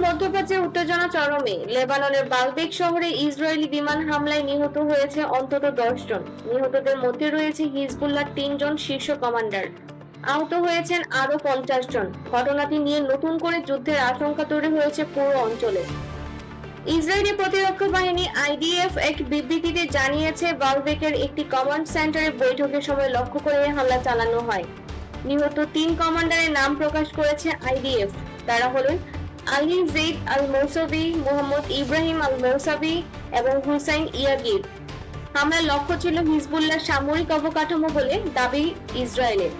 মধ্যপ্রাচ্যে উত্তেজনা চরমে। লেবাননের বালবেক শহরে ইসরায়েলি বিমান হামলায় নিহত হয়েছে অন্তত 10 জন। নিহতদের মধ্যে রয়েছে হিজবুল্লাহর 3 জন শীর্ষ কমান্ডার। আহত হয়েছেন আরো 50 জন। ঘটনাটি নিয়ে নতুন করে যুদ্ধের আশঙ্কা তৈরি হয়েছে পুরো অঞ্চলে। ইসরায়েলি প্রতিরক্ষা বাহিনী আইডিএফ এক বিবৃতিতে জানিয়েছে, বালবেকের একটি কমান্ড সেন্টারে বৈঠকের সময় লক্ষ্য করে হামলা চালানো হয়। নিহত 3 কমান্ডারের নাম প্রকাশ করেছে আইডিএফ। তারা হলেন আলী জেইদ আল মৌসাবি, মোহাম্মদ ইব্রাহিম আল মৌসাবি এবং হুসাইন ইয়াগির। হামলার লক্ষ্য ছিল হিজবুল্লাহর সামরিক অবকাঠামো বলে দাবি ইসরায়েলের।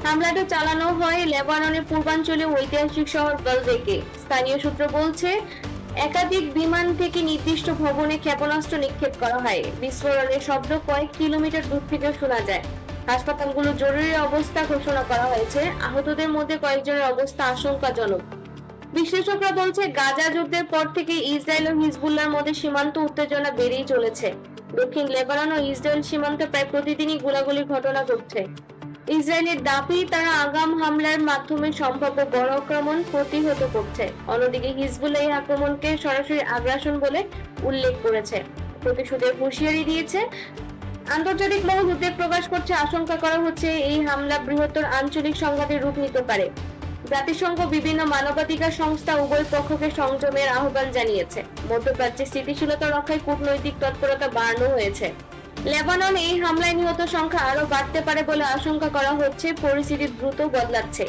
হামলাটা চালানো হয় লেবাননের পূর্বাঞ্চলীয় ঐতিহাসিক শহর বালবেকে। স্থানীয় সূত্র বলছে, একাধিক বিমান থেকে নির্দিষ্ট ভবনে ক্ষেপণাস্ত্র নিক্ষেপ করা হয়। বিস্ফোরণের শব্দ কয়েক কিলোমিটার দূর থেকে শোনা যায়। হাসপাতালগুলো জরুরি অবস্থা ঘোষণা করা হয়েছে। আহতদের মধ্যে কয়েকজনের অবস্থা আশঙ্কাজনক। বিশ্লেষকরা বলছে, গাজা যুদ্ধের পর থেকে ইসরায়েল ও হিজবুল্লাহর মধ্যে সীমান্ত উত্তেজনা বেড়েই চলেছে। দক্ষিণ লেবানন ও ইসরায়েল সীমান্তে প্রায় প্রতিদিনই গোলাগুলির ঘটনা ঘটছে। ইসরায়েলের দাবি, তারা আগাম হামলার মাধ্যমে সম্ভাব্য বড় আক্রমণ প্রতিহত করছে। অন্যদিকে হিজবুল্লাহ এই আক্রমণকে সরাসরি আগ্রাসন বলে উল্লেখ করেছে, প্রতিশোধের হুঁশিয়ারি দিয়েছে। আন্তর্জাতিক মহল উদ্বেগ প্রকাশ করছে। আশঙ্কা করা হচ্ছে এই হামলা বৃহত্তর আঞ্চলিক সংঘাতের রূপ নিতে পারে। জাতিসংঘ বিভিন্ন মানবাধিকার সংস্থা উভয় পক্ষকে সংযমের আহ্বান জানিয়েছে। মধ্যপ্রাচ্যে স্থিতিশীলতা রক্ষায় কূটনৈতিক তৎপরতা বাড়ানো হয়েছে। লেবানন এই হামলায় নিহত সংখ্যা আরো বাড়তে পারে বলে আশঙ্কা করা হচ্ছে। পরিস্থিতি দ্রুত বদলাচ্ছে।